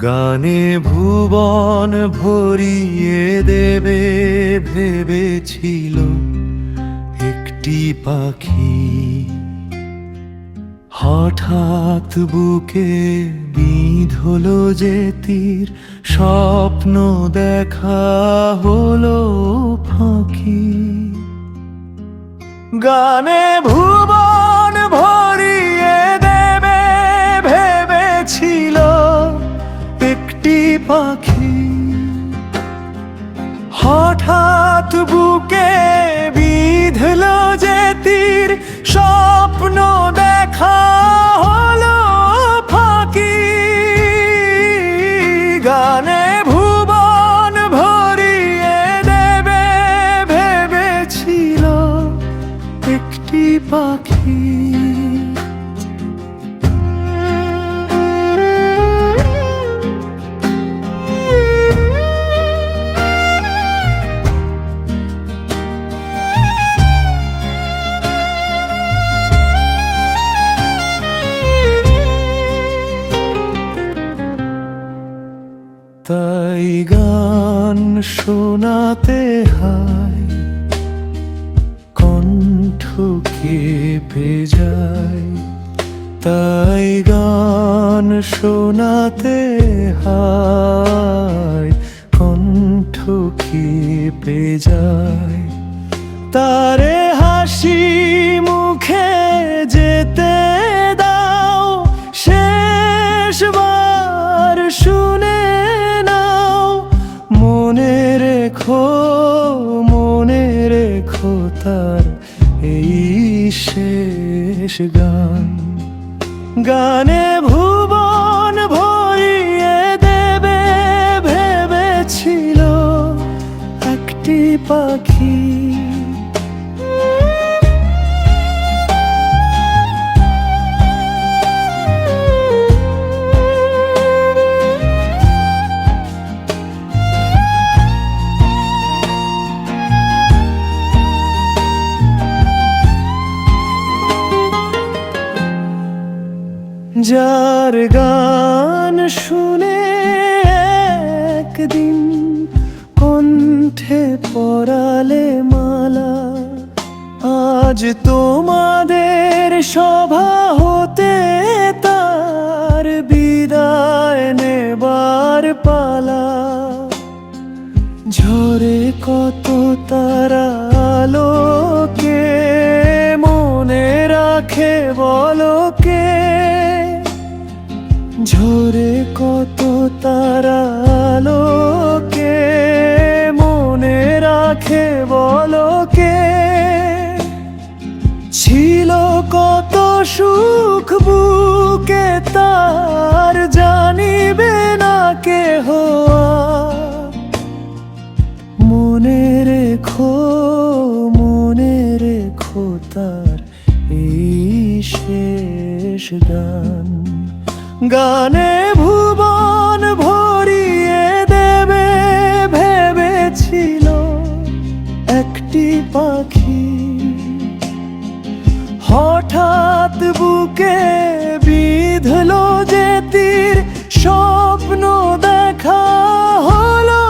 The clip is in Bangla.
গানে ভুবন ভরিয়ে দেবে ভেবেছিল একটি পাখি। হঠাৎ বুকে বিঁধল যে তীর, স্বপ্ন দেখা হলো ফাঁকি। গানে ভুবন ভরিয়ে দেবে ভেবেছিল একটি পাখি। হঠাৎ বুকে বিঁধল যে তীর, স্বপ্ন দেখা হলো ফাঁকি। গানে ভুবন ভরিয়ে দেবে ভেবেছিল একটি পাখি। তাই গান শোনাতে হয়, কণ্ঠ কেঁপে যায়। তাই গান শোনাতে হয়, কণ্ঠ কেঁপে যায়। তারে হাসি মুখে যেতে দাও, শেষবার শুনে নাও। মনে রেখো তার এই শেষ গান। গানে ভুবন ভরিয়ে দেবে ভেবেছিল একটি পাখি। যার গান শুনে একদিন কণ্ঠে পরালে মালা, আজ তোমাদের সভা হতে তার বিদায় নেবার পালা। ঝরে কত তারা আলোকে মনে রাখে বলো কে? ঝরে কত তারা আলোকে মনে রাখে বলো কে? ছিল কত সুখ বুকে তার, জানিবে না কেহ। মনে রেখো তার এই শেষ গান। গানে ভুবন ভরিয়ে দেবে ভেবেছিল একটি পাখি। হঠাৎ বুকে বিঁধল যে তীর, স্বপ্ন দেখা হলো